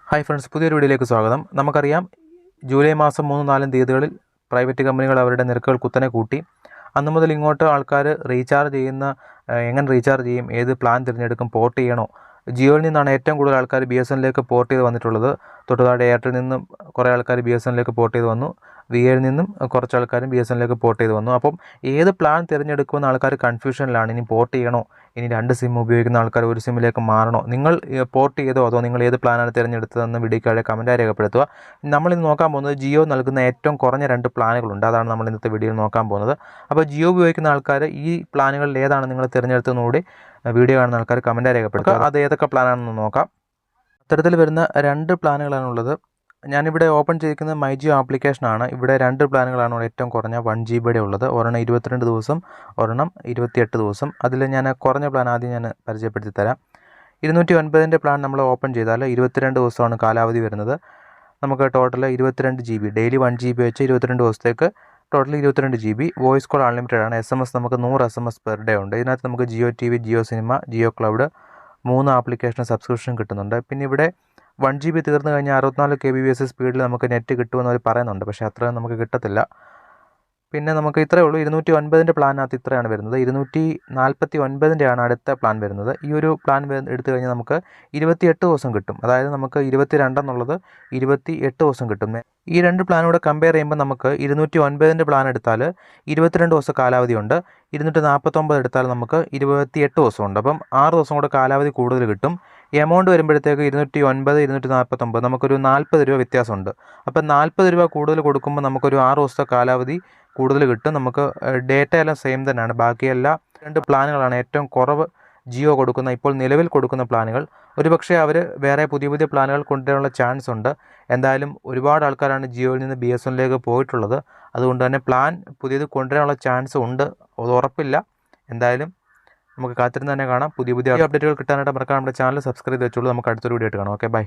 Hi friends, പുതിയൊരു വീഡിയോയിലേക്ക് സ്വാഗതം. നമുക്കറിയാം, ജൂലൈ മാസം 3-4 തീയതികളിൽ പ്രൈവറ്റ് കമ്പനികൾ അവരുടെ നിരക്കുകൾ കുത്തനെ കൂട്ടി. അന്നു മുതൽ ഇങ്ങോട്ട് ആൾക്കാർ എങ്ങനെ റീചാർജ് ചെയ്യും, ഏത് പ്ലാൻ തിരഞ്ഞെടുക്കും, പോർട്ട് ചെയ്യണോ? ജിയോയിൽ നിന്നാണ് ഏറ്റവും കൂടുതൽ ആൾക്കാർ BSNലേക്ക് പോർട്ട് ചെയ്ത് വന്നിട്ടുള്ളത്. തൊട്ടുതാഴെ എയർടെൽ നിന്നും കുറേ ആൾക്കാർ BSNലേക്ക് പോർട്ട് ചെയ്ത് വന്നു. VIയിൽ നിന്നും കുറച്ച് ആൾക്കാരും BSNലേക്ക് പോർട്ട് ചെയ്ത് വന്നു. അപ്പം ഏത് പ്ലാൻ തിരഞ്ഞെടുക്കുമെന്ന് ആൾക്കാർ കൺഫ്യൂഷനിലാണ്. ഇനി പോർട്ട് ചെയ്യണോ, ഇനി 2 സിം ഉപയോഗിക്കുന്ന ആൾക്കാർ 1 സിമ്മിലേക്ക് മാറണോ? നിങ്ങൾ പോർട്ട് ചെയ്തോ, അതോ നിങ്ങൾ ഏത് പ്ലാനാണ് തിരഞ്ഞെടുത്തതെന്ന് വീഡിയോയ്ക്ക് കമൻറ്റായി രേഖപ്പെടുത്തുക. നമ്മളിന്ന് നോക്കാൻ പോകുന്നത് ജിയോ നൽകുന്ന ഏറ്റവും കുറഞ്ഞ 2 പ്ലാനുകളുണ്ട്. അതാണ് നമ്മൾ ഇന്നത്തെ വീഡിയോയിൽ നോക്കാൻ പോകുന്നത്. അപ്പോൾ ജിയോ ഉപയോഗിക്കുന്ന ആൾക്കാർ ഈ പ്ലാനുകളിൽ ഏതാണ് നിങ്ങൾ തിരഞ്ഞെടുത്തതെന്നുകൂടി വീഡിയോ കാണുന്ന ആൾക്കാർ കമൻറ്റായി രേഖപ്പെടുത്തുക. അത് ഏതൊക്കെ പ്ലാനാണെന്ന് നോക്കാം. അത്തരത്തിൽ വരുന്ന 2 പ്ലാനുകളാണുള്ളത്. ഞാനിവിടെ ഓപ്പൺ ചെയ്തിരിക്കുന്നത് മൈ ജിയോ ആപ്ലിക്കേഷനാണ്. ഇവിടെ 2 പ്ലാനുകളാണ് ഏറ്റവും കുറഞ്ഞ 1 GB ഉള്ളത്. ഒരെണ്ണം 22 ദിവസം, ഒരെണ്ണം 28 ദിവസം. അതിൽ ഞാൻ കുറഞ്ഞ പ്ലാൻ ആദ്യം പരിചയപ്പെടുത്തി തരാം. 209ൻ്റെ പ്ലാൻ നമ്മൾ ഓപ്പൺ ചെയ്താൽ 22 ദിവസമാണ് കാലാവധി വരുന്നത്. നമുക്ക് ടോട്ടൽ 22 GB, ഡെയിലി 1 GB വെച്ച് 22 ദിവസത്തേക്ക് total 22 GB. Voice call unlimited ആണ്. SMS നമുക്ക് 100 SMS പെർ ഡേ ഉണ്ട്. ഇതിനകത്ത് നമുക്ക് Jio TV, Jio cinema, Jio cloud 3 application subscription കിട്ടുന്നുണ്ട്. പിന്നെ ഇവിടെ 1 GB തീർന്നു കഴിഞ്ഞാൽ 64 kbps സ്പീഡിൽ നമുക്ക് നെറ്റ് കിട്ടുമെന്ന് അവർ പറയുന്നുണ്ട്. പക്ഷേ അത്രയും നമുക്ക് കിട്ടത്തില്ല. പിന്നെ നമുക്ക് ഇത്രയേ ഉള്ളൂ. 209ൻ്റെ പ്ലാനകത്ത് ഇത്രയാണ് വരുന്നത്. 249ൻ്റെ ആണ് അടുത്ത പ്ലാൻ വരുന്നത്. ഈ ഒരു പ്ലാൻ എടുത്തു കഴിഞ്ഞാൽ നമുക്ക് 28 ദിവസം കിട്ടും. അതായത് നമുക്ക് 22 എന്നുള്ളത് 28 ദിവസം കിട്ടും. ഈ 2 പ്ലാനൂടെ കമ്പയർ ചെയ്യുമ്പോൾ നമുക്ക് 209ൻ്റെ പ്ലാൻ എടുത്താൽ 22 ദിവസം കാലാവധിയുണ്ട്. 249 എടുത്താൽ നമുക്ക് 28 ദിവസമുണ്ട്. അപ്പം 6 ദിവസം കൂടെ കാലാവധി കൂടുതൽ കിട്ടും. എമൗണ്ട് വരുമ്പോഴത്തേക്ക് 209, 249 നമുക്കൊരു 40 രൂപ വ്യത്യാസമുണ്ട്. അപ്പം 40 രൂപ കൂടുതൽ കൊടുക്കുമ്പോൾ നമുക്കൊരു 6 ദിവസത്തെ കാലാവധി കൂടുതൽ കിട്ടും. നമുക്ക് ഡേറ്റ എല്ലാം സെയിം തന്നെയാണ്. ബാക്കിയെല്ലാം 2 പ്ലാനുകളാണ് ഏറ്റവും കുറവ് ജിയോ കൊടുക്കുന്ന, ഇപ്പോൾ നിലവിൽ കൊടുക്കുന്ന പ്ലാനുകൾ. ഒരുപക്ഷെ അവർ വേറെ പുതിയ പ്ലാനുകൾ കൊണ്ടുവരാനുള്ള ചാൻസ് ഉണ്ട്. എന്തായാലും ഒരുപാട് ആൾക്കാരാണ് ജിയോയിൽ നിന്ന് BSNലേക്ക് പോയിട്ടുള്ളത്. അതുകൊണ്ട് തന്നെ പ്ലാൻ പുതിയത് കൊണ്ടുവരാനുള്ള ചാൻസ് ഉണ്ട്. അത് ഉറപ്പില്ല. എന്തായാലും നമുക്ക് കാത്തിരുന്ന് തന്നെ കാണാം. പുതിയ അപ്ഡേറ്റുകൾ കിട്ടാനായിട്ട് മറക്കാതെ നമ്മുടെ ചാനൽ സബ്സ്ക്രൈബ് ചെയ്ത് വെച്ചോളൂ. നമുക്ക് അടുത്തൊരു വീഡിയോ ആയിട്ട് കാണാം. Okay, by.